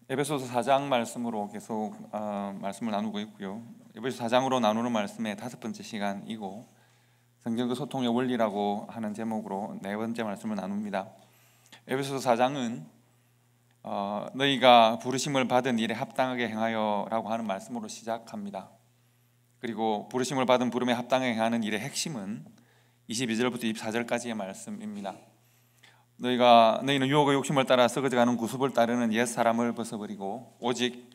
에베소서 4장 말씀으로 계속 말씀을 나누고 있고요. 에베소서 4장으로 나누는 말씀의 5번째 시간이고, 성경과 소통의 원리라고 하는 제목으로 4번째 말씀을 나눕니다. 에베소서 4장은 너희가 부르심을 받은 일에 합당하게 행하여 라고 하는 말씀으로 시작합니다. 그리고 부르심을 받은 부름에 합당하게 행하는 일의 핵심은 22절부터 24절까지의 말씀입니다. 너희는 유혹의 욕심을 따라 썩어져가는 구습을 따르는 옛 사람을 벗어버리고 오직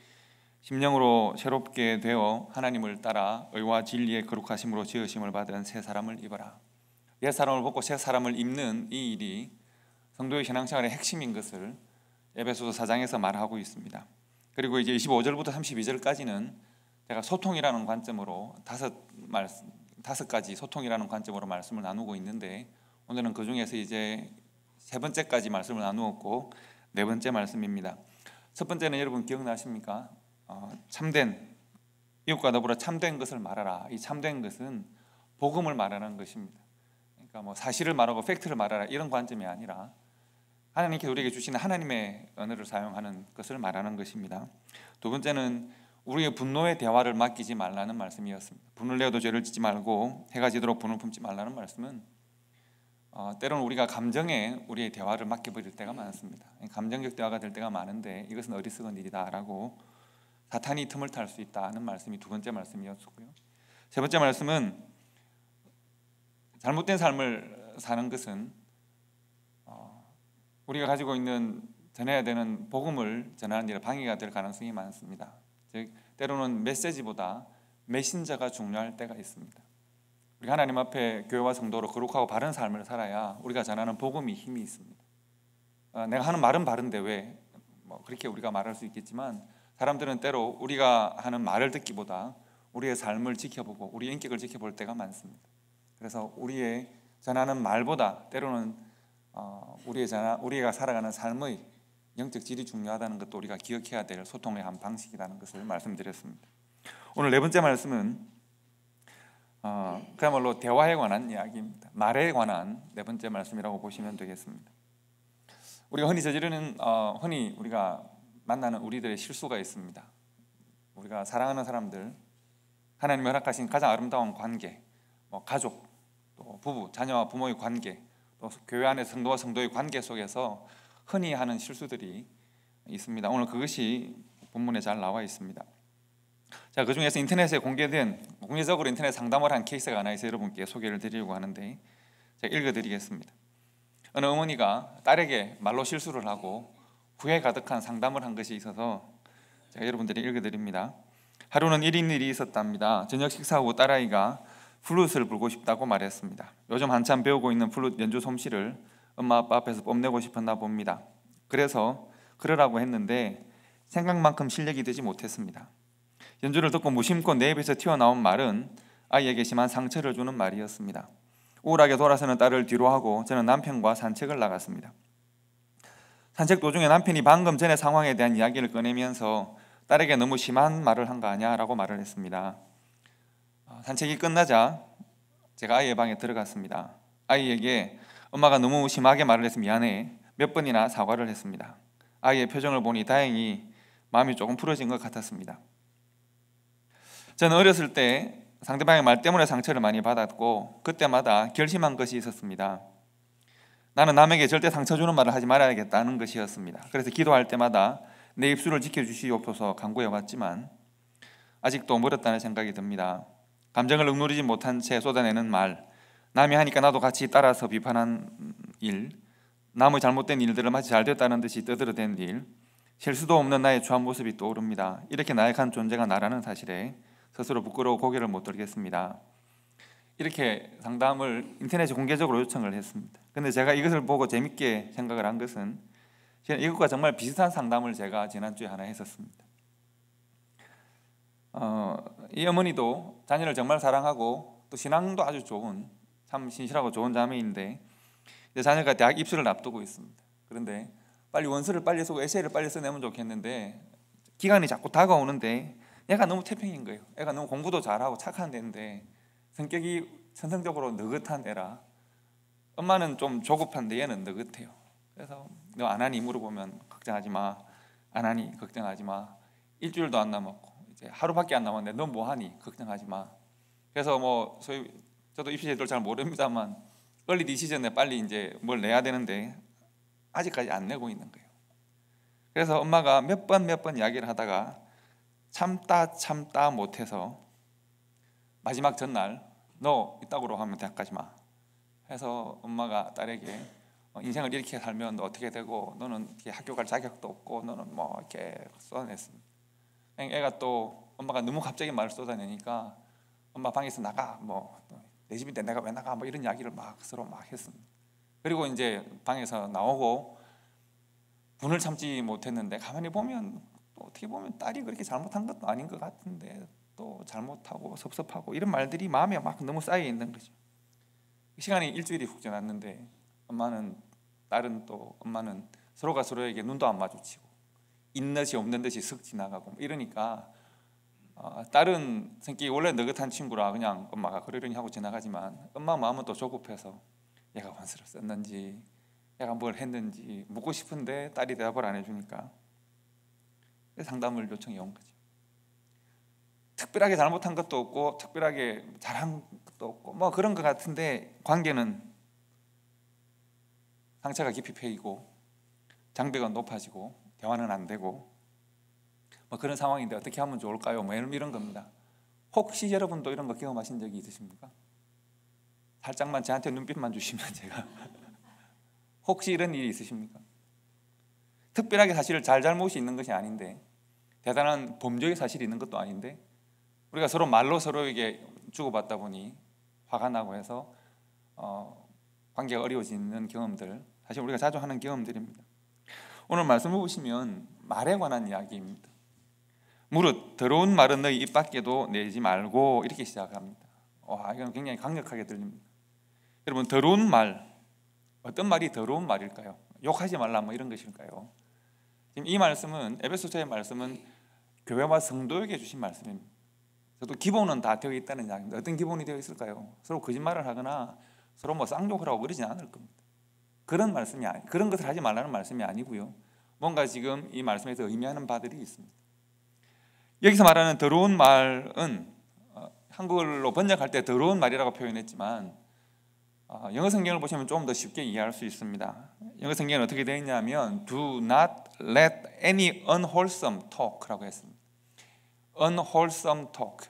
심령으로 새롭게 되어 하나님을 따라 의와 진리의 거룩하심으로 지으심을 받은 새 사람을 입어라. 옛 사람을 벗고 새 사람을 입는 이 일이 성도의 신앙생활의 핵심인 것을 에베소서 4장에서 말하고 있습니다. 그리고 이제 25절부터 32절까지는 제가 소통이라는 관점으로 다섯 가지 소통이라는 관점으로 말씀을 나누고 있는데, 오늘은 그 중에서 이제 세 번째까지 말씀을 나누었고 4번째 말씀입니다. 첫 번째는 여러분 기억나십니까? 참된 이웃과 더불어 참된 것을 말하라. 이 참된 것은 복음을 말하는 것입니다. 그러니까 뭐 사실을 말하고 팩트를 말하라 이런 관점이 아니라 하나님께서 우리에게 주시는 하나님의 언어를 사용하는 것을 말하는 것입니다. 두 번째는 우리의 분노의 대화를 맡기지 말라는 말씀이었습니다. 분을 내어도 죄를 짓지 말고 해가 지도록 분을 품지 말라는 말씀은 때로는 우리가 감정에 우리의 대화를 맡겨버릴 때가 많습니다. 감정적 대화가 될 때가 많은데 이것은 어리석은 일이다라고 사탄이 틈을 탈 수 있다는 말씀이 두 번째 말씀이었고요. 세 번째 말씀은 잘못된 삶을 사는 것은 우리가 가지고 있는 전해야 되는 복음을 전하는 일에 방해가 될 가능성이 많습니다. 즉 때로는 메시지보다 메신저가 중요할 때가 있습니다. 우리가 하나님 앞에 교회와 성도로 거룩하고 바른 삶을 살아야 우리가 전하는 복음이 힘이 있습니다. 내가 하는 말은 바른데 왜? 그렇게 우리가 말할 수 있겠지만 사람들은 때로 우리가 하는 말을 듣기보다 우리의 삶을 지켜보고 우리의 인격을 지켜볼 때가 많습니다. 그래서 우리의 전하는 말보다 때로는 우리가 살아가는 삶의 영적 질이 중요하다는 것도 우리가 기억해야 될 소통의 한 방식이라는 것을 말씀드렸습니다. 오늘 4번째 말씀은 그야말로 대화에 관한 이야기입니다. 말에 관한 4번째 말씀이라고 보시면 되겠습니다. 우리가 흔히 우리가 만나는 우리들의 실수가 있습니다. 우리가 사랑하는 사람들, 하나님이 허락하신 가장 아름다운 관계, 가족, 또 부부, 자녀와 부모의 관계, 또 교회 안의 성도와 성도의 관계 속에서 흔히 하는 실수들이 있습니다. 오늘 그것이 본문에 잘 나와 있습니다. 자, 그 중에서 인터넷에 공개적으로 인터넷 상담을 한 케이스가 하나 있어서 여러분께 소개를 드리려고 하는데, 제가 읽어드리겠습니다. 어느 어머니가 딸에게 말로 실수를 하고 후회 가득한 상담을 한 것이 있어서 제가 여러분들이 읽어드립니다. 하루는 이런 일이 있었답니다. 저녁 식사 후 딸아이가 플룻을 불고 싶다고 말했습니다. 요즘 한참 배우고 있는 플룻 연주 솜씨를 엄마 아빠 앞에서 뽐내고 싶었나 봅니다. 그래서 그러라고 했는데 생각만큼 실력이 되지 못했습니다. 연주를 듣고 무심코 내 입에서 튀어나온 말은 아이에게 심한 상처를 주는 말이었습니다. 우울하게 돌아서는 딸을 뒤로 하고 저는 남편과 산책을 나갔습니다. 산책 도중에 남편이 방금 전의 상황에 대한 이야기를 꺼내면서 딸에게 너무 심한 말을 한 거 아니야? 라고 말을 했습니다. 산책이 끝나자 제가 아이의 방에 들어갔습니다. 아이에게 엄마가 너무 심하게 말을 해서 미안해 몇 번이나 사과를 했습니다. 아이의 표정을 보니 다행히 마음이 조금 풀어진 것 같았습니다. 저는 어렸을 때 상대방의 말 때문에 상처를 많이 받았고 그때마다 결심한 것이 있었습니다. 나는 남에게 절대 상처 주는 말을 하지 말아야겠다는 것이었습니다. 그래서 기도할 때마다 내 입술을 지켜주시옵소서 간구해왔지만 아직도 멀었다는 생각이 듭니다. 감정을 억누르지 못한 채 쏟아내는 말, 남이 하니까 나도 같이 따라서 비판한 일, 남의 잘못된 일들을 마치 잘 됐다는 듯이 떠들어댄 일, 실수도 없는 나의 추한 모습이 떠오릅니다. 이렇게 나약한 존재가 나라는 사실에 스스로 부끄러워 고개를 못 들겠습니다. 이렇게 상담을 인터넷에 공개적으로 요청을 했습니다. 근데 제가 이것을 보고 재밌게 생각을 한 것은 이것과 정말 비슷한 상담을 제가 지난주에 하나 했었습니다. 이 어머니도 자녀를 정말 사랑하고 또 신앙도 아주 좋은 참 신실하고 좋은 자매인데 이제 자녀가 대학 입시를 앞두고 있습니다. 그런데 빨리 원서를 빨리 쓰고 에세이를 빨리 써내면 좋겠는데 기간이 자꾸 다가오는데 애가 너무 태평인 거예요. 애가 너무 공부도 잘하고 착한 애인데 성격이 천성적으로 느긋한 애라 엄마는 좀 조급한데 얘는 느긋해요. 그래서 너 안 하니 물어보면 걱정하지 마. 안 하니 걱정하지 마. 일주일도 안 남았고 이제 하루밖에 안 남았는데 너 뭐 하니 걱정하지 마. 그래서 뭐 소위 저도 입시 제도를 잘 모릅니다만 얼리 디시전에 빨리 이제 뭘 내야 되는데 아직까지 안 내고 있는 거예요. 그래서 엄마가 몇 번 이야기를 하다가 참다 못해서 마지막 전날 너 이따구로 하면 대학까지 마 해서 엄마가 딸에게 인생을 이렇게 살면 너 어떻게 되고 너는 이렇게 학교 갈 자격도 없고 너는 뭐 이렇게 쏟아냈습니다. 애가 또 엄마가 너무 갑자기 말을 쏟아내니까 엄마 방에서 나가 뭐 내 집인데 내가 왜 나가 뭐 이런 이야기를 막 서로 막 했습니다. 그리고 이제 방에서 나오고 분을 참지 못했는데 가만히 보면 또 어떻게 보면 딸이 그렇게 잘못한 것도 아닌 것 같은데 또 잘못하고 섭섭하고 이런 말들이 마음에 막 너무 쌓여 있는 거죠. 시간이 일주일이 훅 지났는데 엄마는 서로가 서로에게 눈도 안 마주치고 있는 듯이 없는 듯이 슥 지나가고 이러니까 딸은 성격이 원래 느긋한 친구라 그냥 엄마가 그러려니 하고 지나가지만 엄마 마음은 또 조급해서 얘가 원서를 썼는지 얘가 뭘 했는지 묻고 싶은데 딸이 대답을 안 해주니까 상담을 요청해 온 거죠. 특별하게 잘못한 것도 없고 특별하게 잘한 것도 없고 뭐 그런 것 같은데 관계는 상처가 깊이 패이고 장벽은 높아지고 대화는 안 되고 뭐 그런 상황인데 어떻게 하면 좋을까요? 뭐 이런 겁니다. 혹시 여러분도 이런 거 경험하신 적이 있으십니까? 살짝만 저한테 눈빛만 주시면 제가 혹시 이런 일이 있으십니까? 특별하게 사실을 잘못이 있는 것이 아닌데 대단한 범죄의 사실이 있는 것도 아닌데 우리가 서로 말로 서로에게 주고받다 보니 화가 나고 해서 관계가 어려워지는 경험들 사실 우리가 자주 하는 경험들입니다. 오늘 말씀을 보시면 말에 관한 이야기입니다. 무릇 더러운 말은 너희 입 밖에도 내지 말고 이렇게 시작합니다. 와, 이건 굉장히 강력하게 들립니다. 여러분 더러운 말 어떤 말이 더러운 말일까요? 욕하지 말라 뭐 이런 것일까요? 지금 이 말씀은 에베소서의 말씀은 교회와 성도에게 주신 말씀입니다. 저도 기본은 다 되어 있다는 이야기입니다. 어떤 기본이 되어 있을까요? 서로 거짓말을 하거나 서로 뭐 쌍욕을 하고 그러지 않을 겁니다. 그런 말씀이 그런 것을 하지 말라는 말씀이 아니고요. 뭔가 지금 이 말씀에서 의미하는 바들이 있습니다. 여기서 말하는 더러운 말은 한글로 번역할 때 더러운 말이라고 표현했지만 영어 성경을 보시면 좀 더 쉽게 이해할 수 있습니다. 영어 성경은 어떻게 되어 있냐면 Do not let any unwholesome talk라고 했습니다. Unwholesome talk.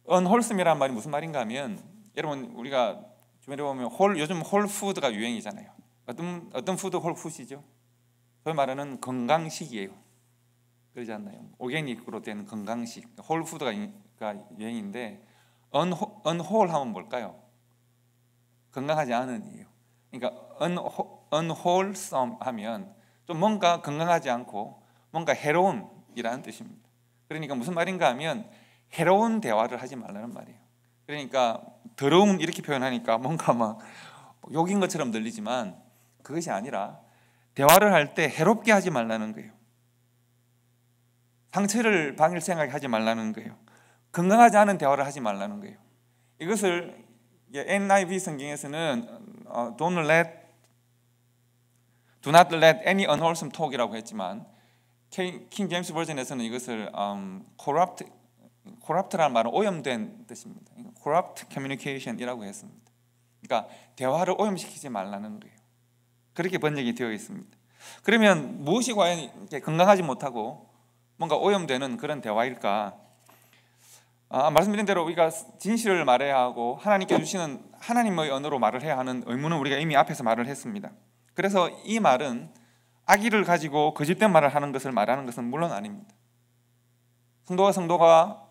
unwholesome이라는 말이 무슨 말인가 하면 여러분 우리가 주변에 보면 요즘 홀푸드가 유행이잖아요. 어떤 푸드 홀푸드이죠? 소위 말하는 건강식이에요. 그러지 않나요? 오게닉으로 된 건강식 홀푸드가 유행인데 unwhole 하면 뭘까요? 건강하지 않은 이에요. 그러니까 unwholesome 하면 좀 뭔가 건강하지 않고 뭔가 해로운이라는 뜻입니다. 그러니까 무슨 말인가 하면 해로운 대화를 하지 말라는 말이에요. 그러니까 더러운 이렇게 표현하니까 뭔가 막 욕인 것처럼 들리지만 그것이 아니라 대화를 할 때 해롭게 하지 말라는 거예요. 상처를 방일생하게 하지 말라는 거예요. 건강하지 않은 대화를 하지 말라는 거예요. 이것을 NIV 성경에서는 do not let any unwholesome talk이라고 했지만 킹 제임스 버전에서는 이것을 corrupt라는 말은 오염된 뜻입니다. corrupt communication이라고 했습니다. 그러니까 대화를 오염시키지 말라는 거예요. 그렇게 번역이 되어 있습니다. 그러면 무엇이 과연 건강하지 못하고 뭔가 오염되는 그런 대화일까? 말씀드린 대로 우리가 진실을 말해야 하고 하나님께 주시는 하나님의 언어로 말을 해야 하는 의무는 우리가 이미 앞에서 말을 했습니다. 그래서 이 말은 악의를 가지고 거짓된 말을 하는 것을 말하는 것은 물론 아닙니다. 성도가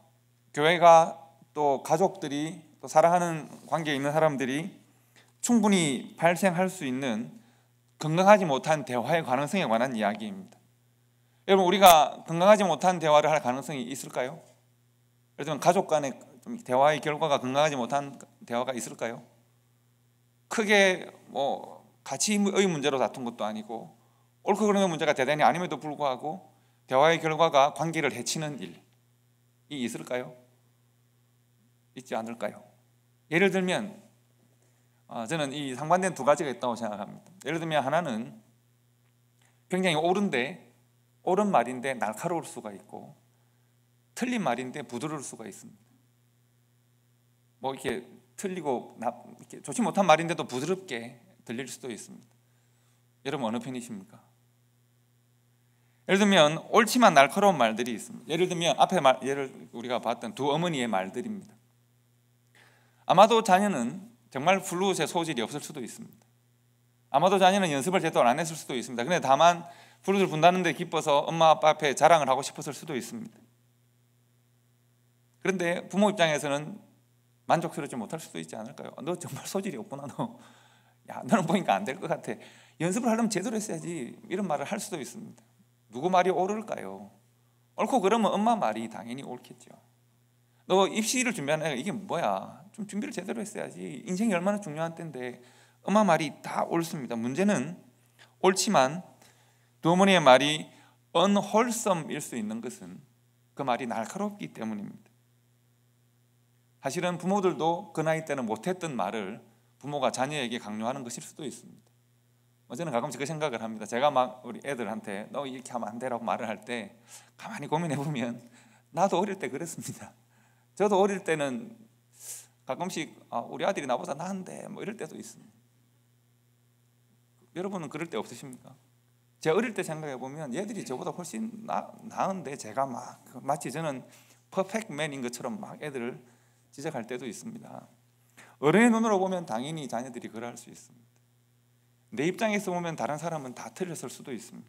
교회가 또 가족들이 또 사랑하는 관계에 있는 사람들이 충분히 발생할 수 있는 건강하지 못한 대화의 가능성에 관한 이야기입니다. 여러분 우리가 건강하지 못한 대화를 할 가능성이 있을까요? 예를 들면 가족 간의 대화의 결과가 건강하지 못한 대화가 있을까요? 크게 뭐 가치의 문제로 다툰 것도 아니고 옳고 그름의 문제가 대단히 아님에도 불구하고 대화의 결과가 관계를 해치는 일이 있을까요? 있지 않을까요? 예를 들면 저는 이 상반된 두 가지가 있다고 생각합니다. 예를 들면 하나는 굉장히 옳은 말인데 날카로울 수가 있고, 틀린 말인데 부드러울 수가 있습니다. 뭐 이렇게 틀리고 이렇게 좋지 못한 말인데도 부드럽게 들릴 수도 있습니다. 여러분 어느 편이십니까? 예를 들면 옳지만 날카로운 말들이 있습니다. 예를 들면 앞에 예를 우리가 봤던 두 어머니의 말들입니다. 아마도 자녀는 정말 플룻의 소질이 없을 수도 있습니다. 아마도 자녀는 연습을 제대로 안 했을 수도 있습니다. 그런데 다만 플룻을 분다는 데 기뻐서 엄마 아빠 앞에 자랑을 하고 싶었을 수도 있습니다. 그런데 부모 입장에서는 만족스럽지 못할 수도 있지 않을까요? 너 정말 소질이 없구나. 너는 보니까 안 될 것 같아. 연습을 하려면 제대로 했어야지. 이런 말을 할 수도 있습니다. 누구 말이 옳을까요? 옳고 그러면 엄마 말이 당연히 옳겠죠. 너 입시를 준비하는 애가 이게 뭐야? 좀 준비를 제대로 했어야지. 인생이 얼마나 중요한 때인데. 엄마 말이 다 옳습니다. 문제는 옳지만 두 어머니의 말이 unwholesome일 수 있는 것은 그 말이 날카롭기 때문입니다. 사실은 부모들도 그 나이 때는 못했던 말을 부모가 자녀에게 강요하는 것일 수도 있습니다. 저는 가끔씩 그 생각을 합니다. 제가 막 우리 애들한테 너 이렇게 하면 안 되라고 말을 할 때 가만히 고민해 보면 나도 어릴 때 그랬습니다. 저도 어릴 때는 가끔씩 우리 아들이 나보다 나은데 뭐 이럴 때도 있습니다. 여러분은 그럴 때 없으십니까? 제 어릴 때 생각해 보면 얘들이 저보다 훨씬 나은데 제가 막 마치 저는 퍼펙트맨인 것처럼 막 애들을 지적할 때도 있습니다. 어른의 눈으로 보면 당연히 자녀들이 그럴 수 있습니다. 내 입장에서 보면 다른 사람은 다 틀렸을 수도 있습니다.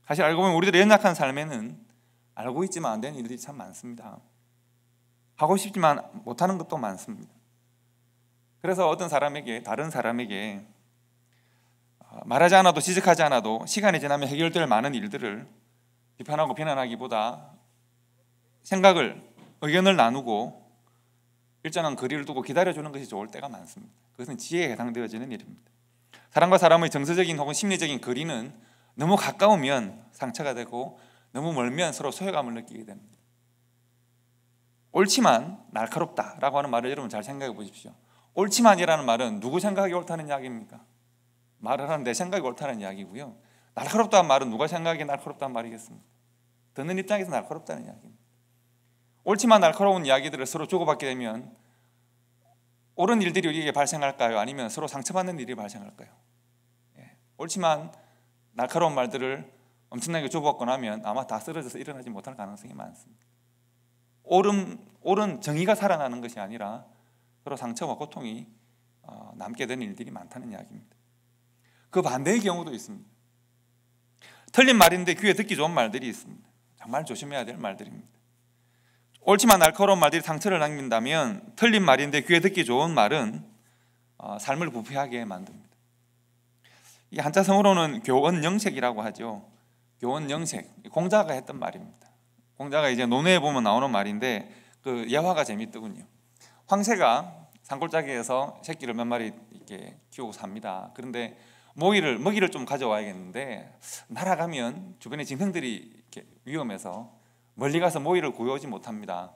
사실 알고 보면 우리들의 연약한 삶에는 알고 있지만 안 되는 일들이 참 많습니다. 하고 싶지만 못하는 것도 많습니다. 그래서 어떤 사람에게 다른 사람에게 말하지 않아도 지적하지 않아도 시간이 지나면 해결될 많은 일들을 비판하고 비난하기보다 의견을 나누고 일정한 거리를 두고 기다려주는 것이 좋을 때가 많습니다. 그것은 지혜에 해당되어지는 일입니다. 사람과 사람의 정서적인 혹은 심리적인 거리는 너무 가까우면 상처가 되고 너무 멀면 서로 소외감을 느끼게 됩니다. 옳지만 날카롭다라고 하는 말을 여러분 잘 생각해 보십시오. 옳지만이라는 말은 누구 생각이 옳다는 이야기입니까? 말을 하는 내 생각이 옳다는 이야기고요. 날카롭다는 말은 누가 생각이 날카롭다는 말이겠습니까? 듣는 입장에서 날카롭다는 이야기입니다. 옳지만 날카로운 이야기들을 서로 주고받게 되면 옳은 일들이 우리에게 발생할까요? 아니면 서로 상처받는 일이 발생할까요? 옳지만 날카로운 말들을 엄청나게 주고받고 나면 아마 다 쓰러져서 일어나지 못할 가능성이 많습니다. 옳은 정의가 살아나는 것이 아니라 서로 상처와 고통이 남게 되는 일들이 많다는 이야기입니다. 그 반대의 경우도 있습니다. 틀린 말인데 귀에 듣기 좋은 말들이 있습니다. 정말 조심해야 될 말들입니다. 옳지만 날카로운 말들이 상처를 남긴다면 틀린 말인데 귀에 듣기 좋은 말은 삶을 부패하게 만듭니다. 이 한자성어로는 교원영색이라고 하죠. 교원영색, 공자가 했던 말입니다. 공자가 이제 논어에 보면 나오는 말인데 그 예화가 재밌더군요. 황새가 산골짜기에서 새끼를 몇 마리 이렇게 키우고 삽니다. 그런데 먹이를 좀 가져와야겠는데 날아가면 주변에 짐승들이 이렇게 위험해서 멀리 가서 모이를 구해오지 못합니다.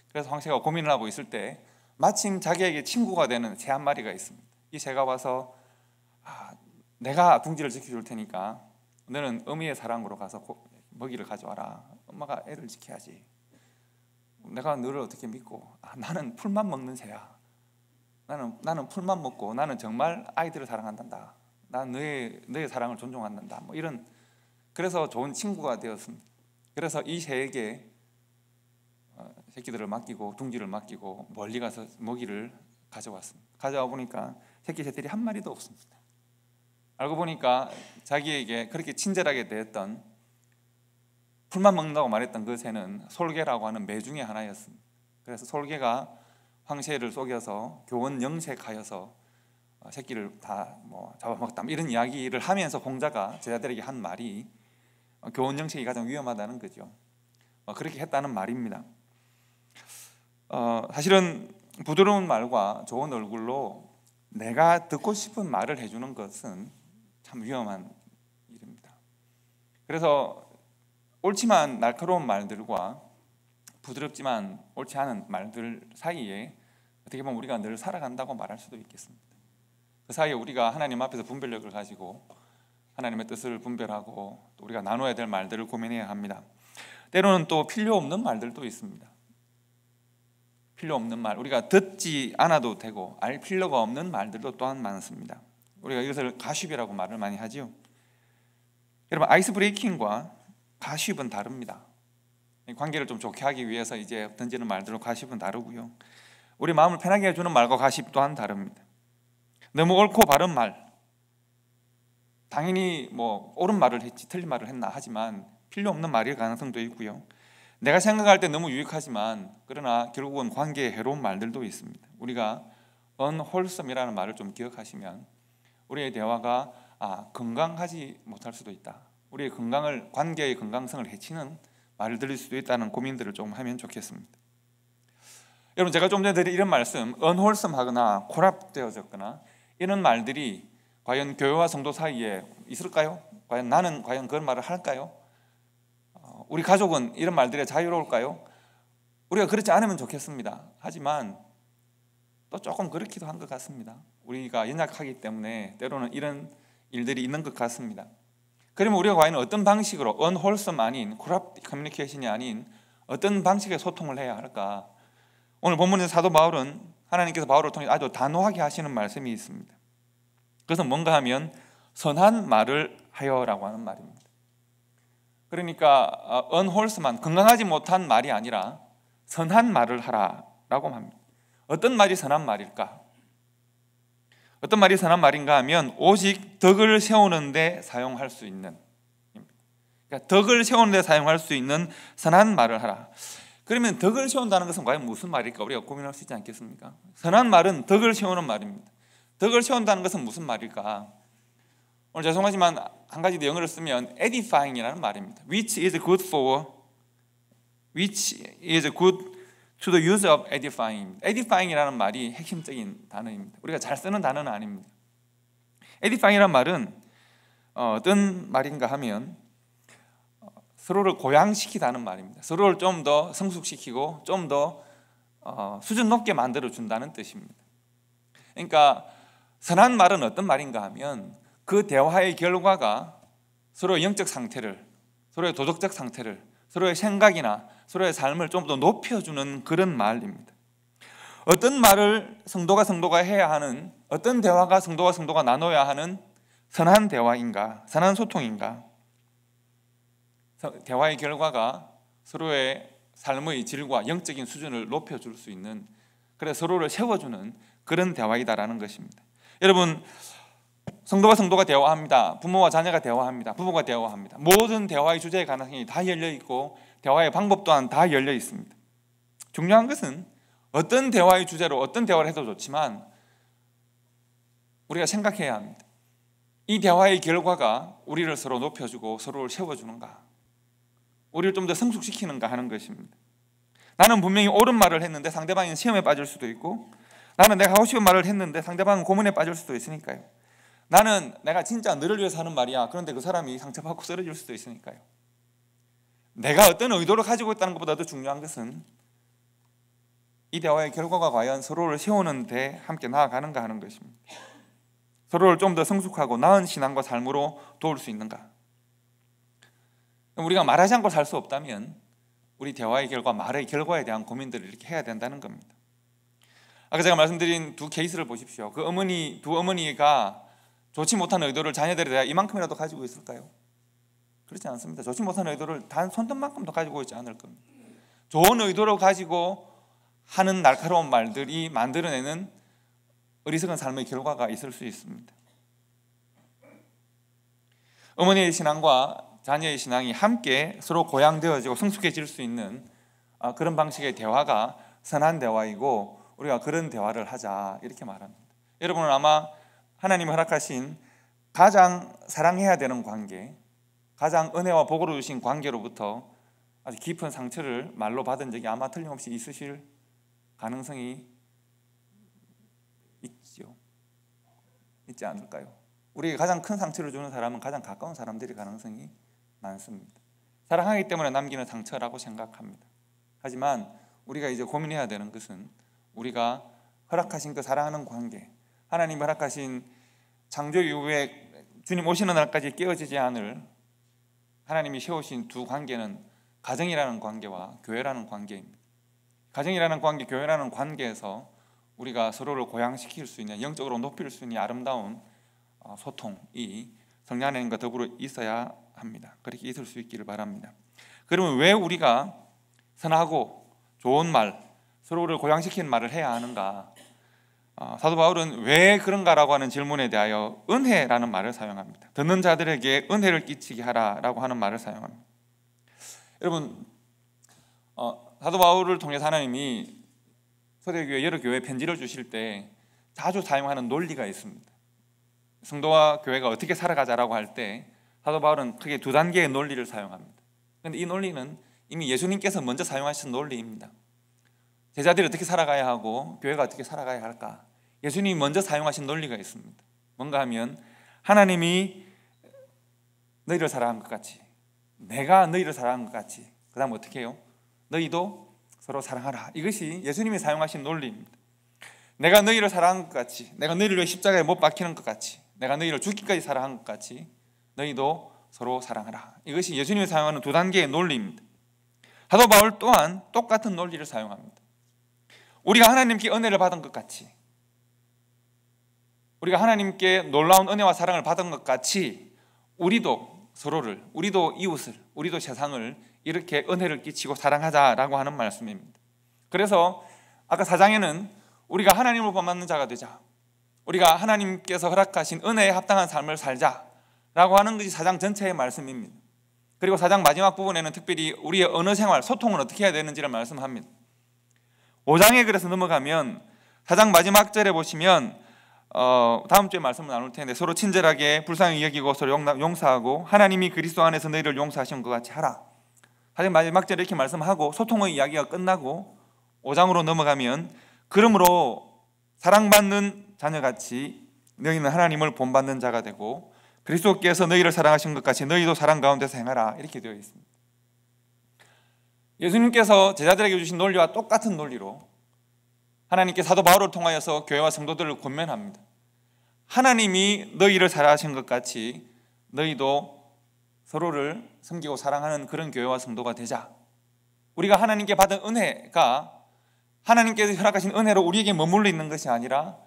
그래서 황새가 고민을 하고 있을 때 마침 자기에게 친구가 되는 새 한 마리가 있습니다. 이 새가 와서 내가 둥지를 지켜줄 테니까 너는 어미의 사랑으로 가서 먹이를 가져와라. 엄마가 애를 지켜야지. 내가 너를 어떻게 믿고 나는 풀만 먹는 새야. 나는 풀만 먹고 나는 정말 아이들을 사랑한단다. 난 너의 사랑을 존중한단다. 뭐 이런 그래서 좋은 친구가 되었습니다. 그래서 이 새에게 새끼들을 맡기고 둥지를 맡기고 멀리 가서 먹이를 가져왔습니다. 가져와 보니까 새끼들이 한 마리도 없습니다. 알고 보니까 자기에게 그렇게 친절하게 대했던 풀만 먹는다고 말했던 그 새는 솔개라고 하는 매 중에 하나였습니다. 그래서 솔개가 황새를 속여서 교원영색하여서 새끼를 다 잡아먹었다 이런 이야기를 하면서 공자가 제자들에게 한 말이 교원영색이 가장 위험하다는 거죠. 그렇게 했다는 말입니다. 사실은 부드러운 말과 좋은 얼굴로 내가 듣고 싶은 말을 해주는 것은 참 위험한 일입니다. 그래서 옳지만 날카로운 말들과 부드럽지만 옳지 않은 말들 사이에 어떻게 보면 우리가 늘 살아간다고 말할 수도 있겠습니다. 그 사이에 우리가 하나님 앞에서 분별력을 가지고 하나님의 뜻을 분별하고 또 우리가 나눠야 될 말들을 고민해야 합니다. 때로는 또 필요 없는 말들도 있습니다. 필요 없는 말, 우리가 듣지 않아도 되고 알 필요가 없는 말들도 또한 많습니다. 우리가 이것을 가십이라고 말을 많이 하죠. 여러분, 아이스 브레이킹과 가십은 다릅니다. 관계를 좀 좋게 하기 위해서 이제 던지는 말들로 가십은 다르고요. 우리 마음을 편하게 해주는 말과 가십 또한 다릅니다. 너무 옳고 바른 말, 당연히 뭐 옳은 말을 했지 틀린 말을 했나 하지만 필요 없는 말일 가능성도 있고요. 내가 생각할 때 너무 유익하지만 그러나 결국은 관계에 해로운 말들도 있습니다. 우리가 unwholesome이라는 말을 좀 기억하시면 우리의 대화가 건강하지 못할 수도 있다. 우리의 건강을, 관계의 건강성을 해치는 말을 들을 수도 있다는 고민들을 좀 하면 좋겠습니다. 여러분, 제가 좀 전에 드린 이런 말씀, unwholesome하거나 코랍되어졌거나 이런 말들이 과연 교회와 성도 사이에 있을까요? 과연 나는 그런 말을 할까요? 우리 가족은 이런 말들에 자유로울까요? 우리가 그렇지 않으면 좋겠습니다. 하지만 또 조금 그렇기도 한 것 같습니다. 우리가 연약하기 때문에 때로는 이런 일들이 있는 것 같습니다. 그러면 우리가 과연 어떤 방식으로 unwholesome 아닌 corrupt communication이 아닌 어떤 방식의 소통을 해야 할까? 오늘 본문의 사도 바울은 하나님께서 바울을 통해 아주 단호하게 하시는 말씀이 있습니다. 그것은 뭔가 하면 선한 말을 하여라고 하는 말입니다. 그러니까 unwholesome한 건강하지 못한 말이 아니라 선한 말을 하라라고 합니다. 어떤 말이 선한 말일까? 어떤 말이 선한 말인가 하면 오직 덕을 세우는 데 사용할 수 있는, 그러니까 덕을 세우는 데 사용할 수 있는 선한 말을 하라. 그러면 덕을 세운다는 것은 과연 무슨 말일까? 우리가 고민할 수 있지 않겠습니까? 선한 말은 덕을 세우는 말입니다. 덕을 세운다는 것은 무슨 말일까? 오늘 죄송하지만 한 가지 더 영어를 쓰면 edifying이라는 말입니다. Which is good to the use of edifying. edifying이라는 말이 핵심적인 단어입니다. 우리가 잘 쓰는 단어는 아닙니다. edifying이라는 말은 어떤 말인가 하면 서로를 고양시키다는 말입니다. 서로를 좀 더 성숙시키고 좀 더 수준 높게 만들어 준다는 뜻입니다. 그러니까 선한 말은 어떤 말인가 하면 그 대화의 결과가 서로의 영적 상태를, 서로의 도덕적 상태를, 서로의 생각이나 서로의 삶을 좀 더 높여주는 그런 말입니다. 어떤 말을 성도가 해야 하는, 어떤 대화가 성도가 나눠야 하는 선한 대화인가, 선한 소통인가? 대화의 결과가 서로의 삶의 질과 영적인 수준을 높여줄 수 있는, 그래서 서로를 세워주는 그런 대화이다라는 것입니다. 여러분, 성도가 대화합니다. 부모와 자녀가 대화합니다. 부부가 대화합니다. 모든 대화의 주제의 가능성이 다 열려 있고 대화의 방법 또한 다 열려 있습니다. 중요한 것은 어떤 대화의 주제로 어떤 대화를 해도 좋지만 우리가 생각해야 합니다. 이 대화의 결과가 우리를 서로 높여주고 서로를 세워주는가, 우리를 좀 더 성숙시키는가 하는 것입니다. 나는 분명히 옳은 말을 했는데 상대방이 시험에 빠질 수도 있고, 나는 내가 하고 싶은 말을 했는데 상대방은 고문에 빠질 수도 있으니까요. 나는 내가 진짜 너를 위해서 하는 말이야. 그런데 그 사람이 상처받고 쓰러질 수도 있으니까요. 내가 어떤 의도를 가지고 있다는 것보다 더 중요한 것은 이 대화의 결과가 과연 서로를 세우는 데 함께 나아가는가 하는 것입니다. 서로를 좀 더 성숙하고 나은 신앙과 삶으로 도울 수 있는가. 우리가 말하지 않고 살 수 없다면 우리 대화의 결과, 말의 결과에 대한 고민들을 이렇게 해야 된다는 겁니다. 아까 제가 말씀드린 두 케이스를 보십시오. 두 어머니가 좋지 못한 의도를 자녀들에 대해 이만큼이라도 가지고 있을까요? 그렇지 않습니다. 좋지 못한 의도를 단 손톱만큼도 가지고 있지 않을 겁니다. 좋은 의도를 가지고 하는 날카로운 말들이 만들어내는 어리석은 삶의 결과가 있을 수 있습니다. 어머니의 신앙과 자녀의 신앙이 함께 서로 고양되어지고 성숙해질 수 있는 그런 방식의 대화가 선한 대화이고 우리가 그런 대화를 하자, 이렇게 말합니다. 여러분은 아마 하나님이 허락하신 가장 사랑해야 되는 관계, 가장 은혜와 복으로 주신 관계로부터 아주 깊은 상처를 말로 받은 적이 아마 틀림없이 있으실 가능성이 있지 않을까요? 우리에게 가장 큰 상처를 주는 사람은 가장 가까운 사람들이 가능성이 많습니다. 사랑하기 때문에 남기는 상처라고 생각합니다. 하지만 우리가 이제 고민해야 되는 것은 우리가 허락하신 그 사랑하는 관계, 하나님이 허락하신 창조 이후에 주님 오시는 날까지 깨어지지 않을 하나님이 세우신 두 관계는 가정이라는 관계와 교회라는 관계입니다. 가정이라는 관계, 교회라는 관계에서 우리가 서로를 고양시킬 수 있는, 영적으로 높일 수 있는 아름다운 소통이 성령 하나님과 더불어 있어야 합니다. 그렇게 있을 수 있기를 바랍니다. 그러면 왜 우리가 선하고 좋은 말, 서로를 고양시키는 말을 해야 하는가? 사도 바울은 왜 그런가라고 하는 질문에 대하여 은혜라는 말을 사용합니다. 듣는 자들에게 은혜를 끼치게 하라라고 하는 말을 사용합니다. 여러분, 사도 바울을 통해서 하나님이 초대교회 여러 교회에 편지를 주실 때 자주 사용하는 논리가 있습니다. 성도와 교회가 어떻게 살아가자라고 할 때 사도 바울은 크게 두 단계의 논리를 사용합니다. 그런데 이 논리는 이미 예수님께서 먼저 사용하신 논리입니다. 제자들이 어떻게 살아가야 하고 교회가 어떻게 살아가야 할까? 예수님이 먼저 사용하신 논리가 있습니다. 뭔가 하면 하나님이 너희를 사랑한 것 같이, 내가 너희를 사랑한 것 같이, 그 다음 어떻게 해요? 너희도 서로 사랑하라. 이것이 예수님이 사용하신 논리입니다. 내가 너희를 사랑한 것 같이, 내가 너희를 위해 십자가에 못 박히는 것 같이, 내가 너희를 죽기까지 사랑한 것 같이 너희도 서로 사랑하라. 이것이 예수님이 사용하는 두 단계의 논리입니다. 사도 바울 또한 똑같은 논리를 사용합니다. 우리가 하나님께 은혜를 받은 것 같이, 우리가 하나님께 놀라운 은혜와 사랑을 받은 것 같이 우리도 서로를, 우리도 이웃을, 우리도 세상을 이렇게 은혜를 끼치고 사랑하자라고 하는 말씀입니다. 그래서 아까 4장에는 우리가 하나님을 본받는 자가 되자, 우리가 하나님께서 허락하신 은혜에 합당한 삶을 살자라고 하는 것이 4장 전체의 말씀입니다. 그리고 4장 마지막 부분에는 특별히 우리의 언어 생활, 소통은 어떻게 해야 되는지를 말씀합니다. 5장에 그래서 넘어가면 4장 마지막 절에 보시면 다음 주에 말씀을 나눌 텐데 서로 친절하게 불쌍히 여기고 서로 용서하고 하나님이 그리스도 안에서 너희를 용서하신 것 같이 하라. 4장 마지막 절에 이렇게 말씀하고 소통의 이야기가 끝나고 5장으로 넘어가면 그러므로 사랑받는 자녀같이 너희는 하나님을 본받는 자가 되고 그리스도께서 너희를 사랑하신 것 같이 너희도 사랑 가운데서 행하라. 이렇게 되어 있습니다. 예수님께서 제자들에게 주신 논리와 똑같은 논리로 하나님께 사도 바울을 통하여서 교회와 성도들을 권면합니다. 하나님이 너희를 사랑하신 것 같이 너희도 서로를 섬기고 사랑하는 그런 교회와 성도가 되자. 우리가 하나님께 받은 은혜가 하나님께서 허락하신 은혜로 우리에게 머물러 있는 것이 아니라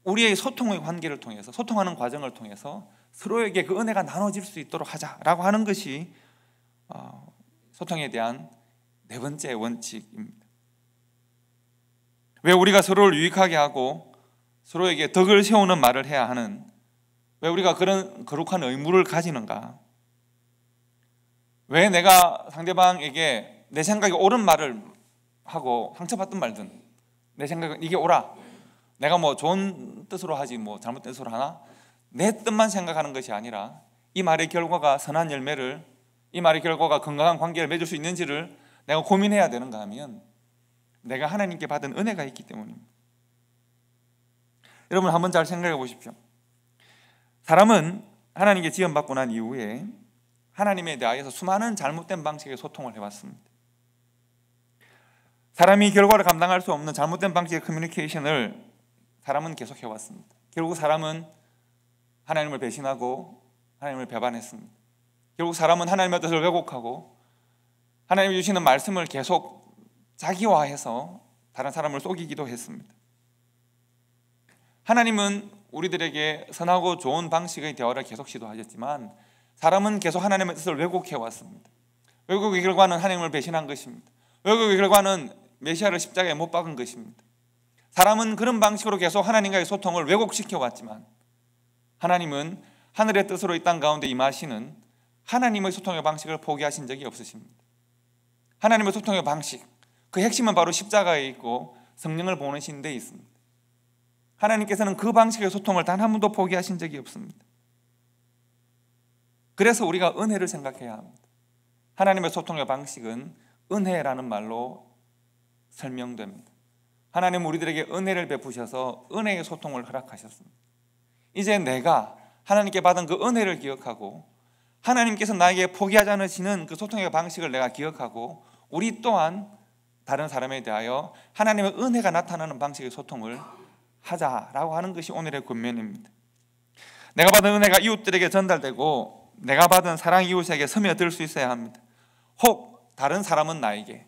우리의 소통의 관계를 통해서, 소통하는 과정을 통해서 서로에게 그 은혜가 나눠질 수 있도록 하자라고 하는 것이 소통에 대한 네 번째 원칙입니다. 왜 우리가 서로를 유익하게 하고 서로에게 덕을 세우는 말을 해야 하는, 왜 우리가 그런 거룩한 의무를 가지는가? 왜 내가 상대방에게 내 생각이 옳은 말을 하고 상처받든 말든 내 생각은 이게 옳아, 내가 뭐 좋은 뜻으로 하지 뭐 잘못된 뜻으로 하나? 내 뜻만 생각하는 것이 아니라 이 말의 결과가 선한 열매를, 이 말의 결과가 건강한 관계를 맺을 수 있는지를 내가 고민해야 되는가 하면 내가 하나님께 받은 은혜가 있기 때문입니다. 여러분 한번 잘 생각해 보십시오. 사람은 하나님께 지원받고 난 이후에 하나님에 대하여서 수많은 잘못된 방식의 소통을 해왔습니다. 사람이 결과를 감당할 수 없는 잘못된 방식의 커뮤니케이션을 사람은 계속 해왔습니다. 결국 사람은 하나님을 배신하고 하나님을 배반했습니다. 결국 사람은 하나님의 뜻을 왜곡하고 하나님이 주시는 말씀을 계속 자기화해서 다른 사람을 속이기도 했습니다. 하나님은 우리들에게 선하고 좋은 방식의 대화를 계속 시도하셨지만 사람은 계속 하나님의 뜻을 왜곡해왔습니다. 왜곡의 결과는 하나님을 배신한 것입니다. 왜곡의 결과는 메시아를 십자가에 못 박은 것입니다. 사람은 그런 방식으로 계속 하나님과의 소통을 왜곡시켜왔지만 하나님은 하늘의 뜻으로 이 땅 가운데 임하시는 하나님의 소통의 방식을 포기하신 적이 없으십니다. 하나님의 소통의 방식, 그 핵심은 바로 십자가에 있고 성령을 보내신 데 있습니다. 하나님께서는 그 방식의 소통을 단 한 번도 포기하신 적이 없습니다. 그래서 우리가 은혜를 생각해야 합니다. 하나님의 소통의 방식은 은혜라는 말로 설명됩니다. 하나님은 우리들에게 은혜를 베푸셔서 은혜의 소통을 허락하셨습니다. 이제 내가 하나님께 받은 그 은혜를 기억하고 하나님께서 나에게 포기하지 않으시는 그 소통의 방식을 내가 기억하고 우리 또한 다른 사람에 대하여 하나님의 은혜가 나타나는 방식의 소통을 하자라고 하는 것이 오늘의 권면입니다. 내가 받은 은혜가 이웃들에게 전달되고 내가 받은 사랑 이웃에게 스며들 수 있어야 합니다. 혹 다른 사람은 나에게,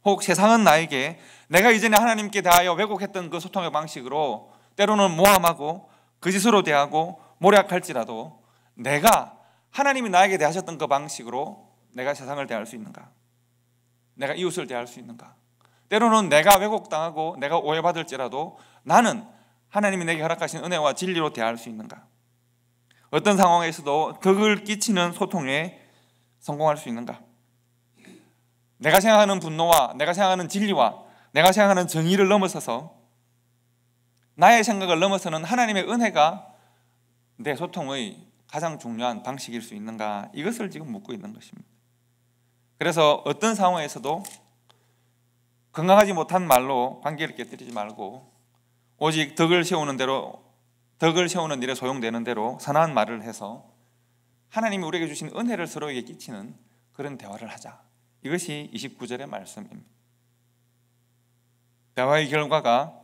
혹 세상은 나에게 내가 이전에 하나님께 대하여 왜곡했던 그 소통의 방식으로 때로는 모함하고 거짓으로 대하고 모략할지라도 내가 하나님이 나에게 대하셨던 그 방식으로 내가 세상을 대할 수 있는가? 내가 이웃을 대할 수 있는가? 때로는 내가 왜곡당하고 내가 오해받을지라도 나는 하나님이 내게 허락하신 은혜와 진리로 대할 수 있는가? 어떤 상황에서도 덕을 끼치는 소통에 성공할 수 있는가? 내가 생각하는 분노와 내가 생각하는 진리와 내가 생각하는 정의를 넘어서서 나의 생각을 넘어서는 하나님의 은혜가 내 소통의 가장 중요한 방식일 수 있는가? 이것을 지금 묻고 있는 것입니다. 그래서 어떤 상황에서도 건강하지 못한 말로 관계를 깨뜨리지 말고 오직 덕을 세우는 일에 소용되는 대로 선한 말을 해서 하나님이 우리에게 주신 은혜를 서로에게 끼치는 그런 대화를 하자. 이것이 29절의 말씀입니다. 대화의 결과가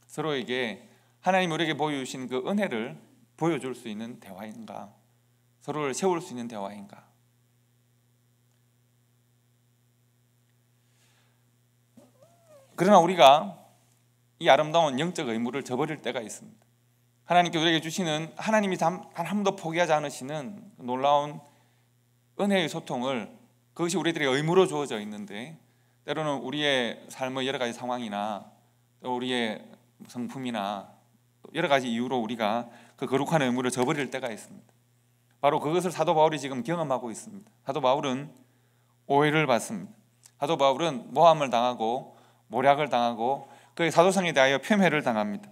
서로에게 하나님이 우리에게 보여주신 그 은혜를 보여줄 수 있는 대화인가? 서로를 세울 수 있는 대화인가? 그러나 우리가 이 아름다운 영적 의무를 저버릴 때가 있습니다. 하나님께 우리에게 주시는, 하나님이 단 한 번도 포기하지 않으시는 놀라운 은혜의 소통을, 그것이 우리들의 의무로 주어져 있는데 때로는 우리의 삶의 여러 가지 상황이나 또 우리의 성품이나 여러 가지 이유로 우리가 그 거룩한 의무를 저버릴 때가 있습니다. 바로 그것을 사도 바울이 지금 경험하고 있습니다. 사도 바울은 오해를 받습니다. 사도 바울은 모함을 당하고 모략을 당하고 그의 사도성에 대하여 폄훼를 당합니다.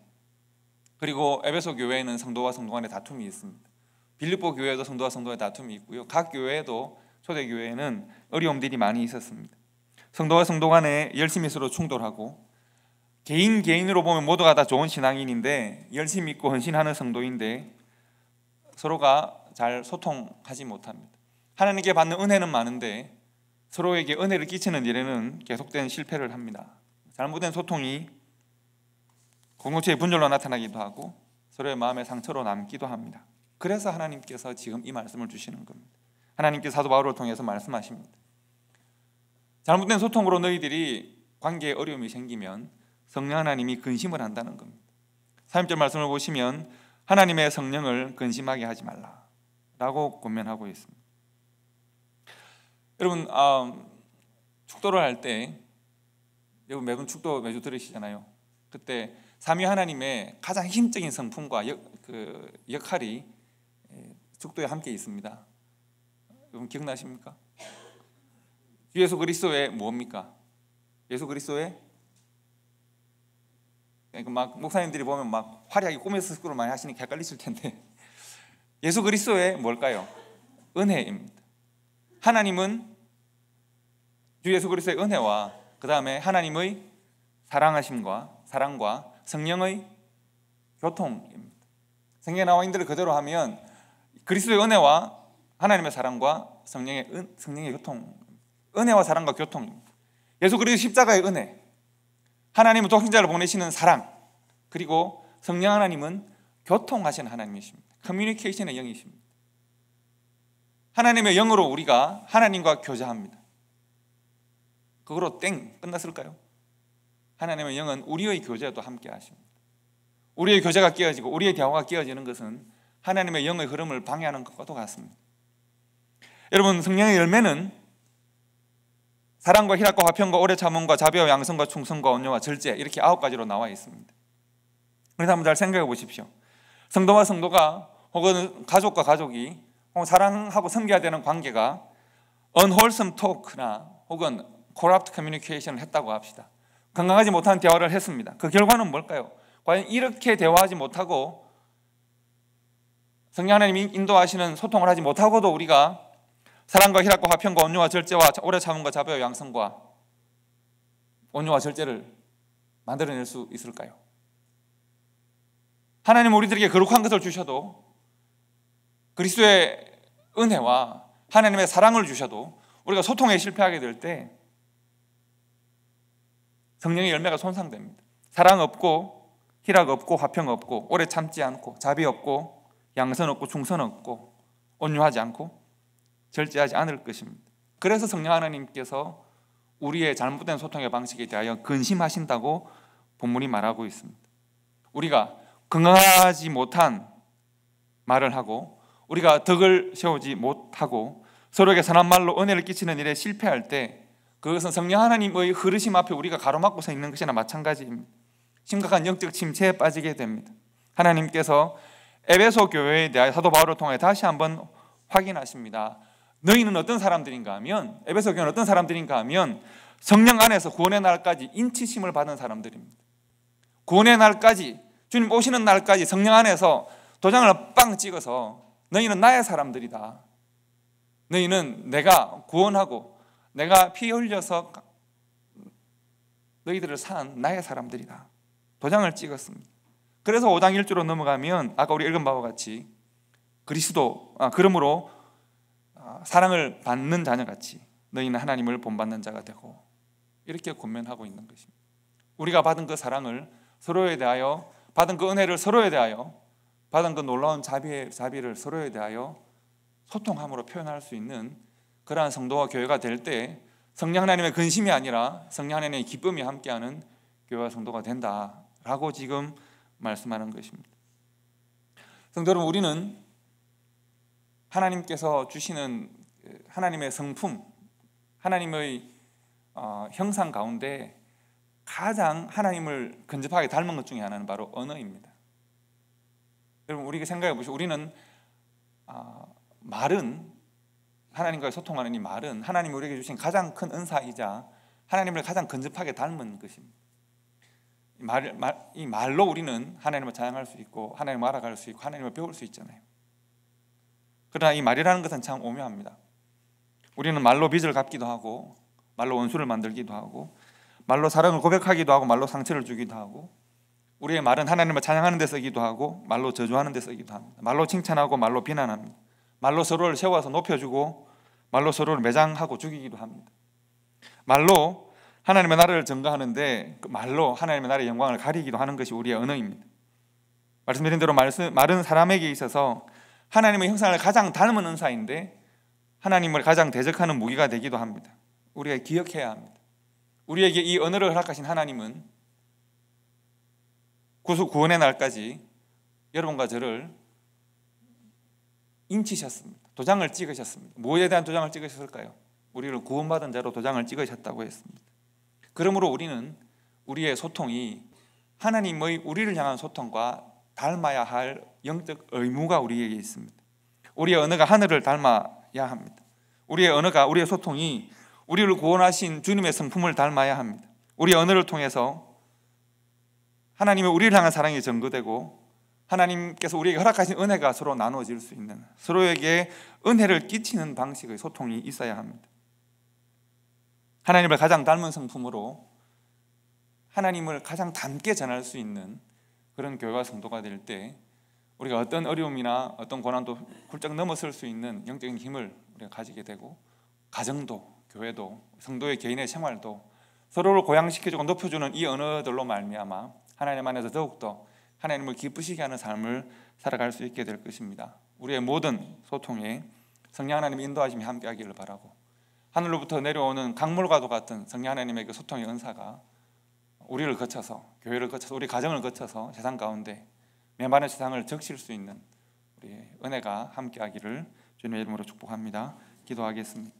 그리고 에베소 교회에는 성도와 성도 간의 다툼이 있습니다. 빌립보 교회도 성도와 성도 간의 다툼이 있고요. 각 교회에도 초대 교회에는 어려움들이 많이 있었습니다. 성도와 성도 간에 열심히 서로 충돌하고 개인으로 보면 모두가 다 좋은 신앙인인데 열심히 믿고 헌신하는 성도인데 서로가 잘 소통하지 못합니다. 하나님께 받는 은혜는 많은데 서로에게 은혜를 끼치는 일에는 계속된 실패를 합니다. 잘못된 소통이 공동체의 분열로 나타나기도 하고 서로의 마음의 상처로 남기도 합니다. 그래서 하나님께서 지금 이 말씀을 주시는 겁니다. 하나님께서 사도 바울을 통해서 말씀하십니다. 잘못된 소통으로 너희들이 관계에 어려움이 생기면 성령 하나님이 근심을 한다는 겁니다. 3절 말씀을 보시면 하나님의 성령을 근심하게 하지 말라라고 권면하고 있습니다. 여러분, 축도를 할 때 여러분 매번 축도 매주 들으시잖아요. 그때 삼위 하나님의 가장 핵심적인 성품과 역할이 축도에 함께 있습니다. 여러분 기억나십니까? 주 예수 그리스도의 뭡니까? 예수 그리스도의 막 목사님들이 보면 막 화려하게 꾸며서 스크롤 많이 하시니까 헷갈리실 텐데 예수 그리스도의 뭘까요? 은혜입니다. 하나님은 주 예수 그리스도의 은혜와 그 다음에 하나님의 사랑과 성령의 교통입니다. 성경에 나와 있는 대로 그대로 하면 그리스도의 은혜와 하나님의 사랑과 성령의 교통, 은혜와 사랑과 교통입니다. 예수 그리스도 십자가의 은혜, 하나님은 독생자를 보내시는 사랑, 그리고 성령 하나님은 교통하시는 하나님이십니다. 커뮤니케이션의 영이십니다. 하나님의 영으로 우리가 하나님과 교제합니다. 그거로 땡 끝났을까요? 하나님의 영은 우리의 교제도 함께 하십니다. 우리의 교제가 깨어지고 우리의 대화가 깨어지는 것은 하나님의 영의 흐름을 방해하는 것과도 같습니다. 여러분, 성령의 열매는 사랑과 희락과 화평과 오래 참음과 자비와 양성과 충성과 온유와 절제, 이렇게 9가지로 나와 있습니다. 그래서 한번 잘 생각해 보십시오. 성도와 성도가 혹은 가족과 가족이 혹은 사랑하고 섬겨야 되는 관계가 unwholesome talk나 혹은 corrupt communication을 했다고 합시다. 건강하지 못한 대화를 했습니다. 그 결과는 뭘까요? 과연 이렇게 대화하지 못하고 성령 하나님이 인도하시는 소통을 하지 못하고도 우리가 사랑과 희락과 화평과 온유와 절제와 오래 참음과 자비와 양성과 온유와 절제를 만들어낼 수 있을까요? 하나님은 우리들에게 거룩한 것을 주셔도 그리스도의 은혜와 하나님의 사랑을 주셔도 우리가 소통에 실패하게 될 때 성령의 열매가 손상됩니다. 사랑 없고 희락 없고 화평 없고 오래 참지 않고 자비 없고 양선 없고 충성 없고 온유하지 않고 절제하지 않을 것입니다. 그래서 성령 하나님께서 우리의 잘못된 소통의 방식에 대하여 근심하신다고 본문이 말하고 있습니다. 우리가 건강하지 못한 말을 하고 우리가 덕을 세우지 못하고 서로에게 선한 말로 은혜를 끼치는 일에 실패할 때 그것은 성령 하나님의 흐르심 앞에 우리가 가로막고 서 있는 것이나 마찬가지입니다. 심각한 영적 침체에 빠지게 됩니다. 하나님께서 에베소 교회에 대하여 사도 바울을 통해 다시 한번 확인하십니다. 너희는 어떤 사람들인가 하면, 에베소 교회는 어떤 사람들인가 하면 성령 안에서 구원의 날까지 인치심을 받은 사람들입니다. 구원의 날까지, 주님 오시는 날까지 성령 안에서 도장을 빵 찍어서 너희는 나의 사람들이다. 너희는 내가 구원하고 내가 피 흘려서 너희들을 산 나의 사람들이다. 도장을 찍었습니다. 그래서 5장 1절로 넘어가면 아까 우리 읽은 바와 같이 그러므로 사랑을 받는 자녀같이 너희는 하나님을 본받는 자가 되고 이렇게 권면하고 있는 것입니다. 우리가 받은 그 사랑을 서로에 대하여, 받은 그 은혜를 서로에 대하여, 받은 그 놀라운 자비를 서로에 대하여 소통함으로 표현할 수 있는 그러한 성도와 교회가 될 때 성령 하나님의 근심이 아니라 성령 하나님의 기쁨이 함께하는 교회와 성도가 된다라고 지금 말씀하는 것입니다. 성도 여러분, 우리는 하나님께서 주시는 하나님의 성품, 하나님의 형상 가운데 가장 하나님을 근접하게 닮은 것 중에 하나는 바로 언어입니다. 여러분, 우리가 생각해 보시죠. 우리는 말은, 하나님과 소통하는 이 말은 하나님이 우리에게 주신 가장 큰 은사이자 하나님을 가장 근접하게 닮은 것입니다. 이 말로 우리는 하나님을 찬양할 수 있고 하나님을 알아갈 수 있고 하나님을 배울 수 있잖아요. 그러나 이 말이라는 것은 참 오묘합니다. 우리는 말로 빚을 갚기도 하고 말로 원수를 만들기도 하고 말로 사랑을 고백하기도 하고 말로 상처를 주기도 하고 우리의 말은 하나님을 찬양하는 데 쓰기도 하고 말로 저주하는 데 쓰기도 합니다. 말로 칭찬하고 말로 비난합니다. 말로 서로를 세워서 높여주고 말로 서로를 매장하고 죽이기도 합니다. 말로 하나님의 나라를 증거하는데 그 말로 하나님의 나라의 영광을 가리기도 하는 것이 우리의 언어입니다. 말씀드린 대로 말은 사람에게 있어서 하나님의 형상을 가장 닮은 은사인데 하나님을 가장 대적하는 무기가 되기도 합니다. 우리가 기억해야 합니다. 우리에게 이 언어를 허락하신 하나님은 구원의 날까지 여러분과 저를 인치셨습니다. 도장을 찍으셨습니다. 무엇에 대한 도장을 찍으셨을까요? 우리를 구원받은 자로 도장을 찍으셨다고 했습니다. 그러므로 우리는 우리의 소통이 하나님의 우리를 향한 소통과 닮아야 할 영적 의무가 우리에게 있습니다. 우리의 언어가 하늘을 닮아야 합니다. 우리의 언어가, 우리의 소통이 우리를 구원하신 주님의 성품을 닮아야 합니다. 우리의 언어를 통해서 하나님의 우리를 향한 사랑이 증거되고 하나님께서 우리에게 허락하신 은혜가 서로 나누어질 수 있는, 서로에게 은혜를 끼치는 방식의 소통이 있어야 합니다. 하나님을 가장 닮은 성품으로 하나님을 가장 닮게 전할 수 있는 그런 교회와 성도가 될 때 우리가 어떤 어려움이나 어떤 고난도 훌쩍 넘어설 수 있는 영적인 힘을 우리가 가지게 되고 가정도, 교회도, 성도의 개인의 생활도 서로를 고양시켜주고 높여주는 이 언어들로 말미암아 하나님 안에서 더욱더 하나님을 기쁘시게 하는 삶을 살아갈 수 있게 될 것입니다. 우리의 모든 소통에 성령 하나님의 인도하심이 함께하기를 바라고 하늘로부터 내려오는 강물과도 같은 성령 하나님의 그 소통의 은사가 우리를 거쳐서, 교회를 거쳐서, 우리 가정을 거쳐서 세상 가운데 메마른 세상을 적실 수 있는 우리의 은혜가 함께하기를 주님의 이름으로 축복합니다. 기도하겠습니다.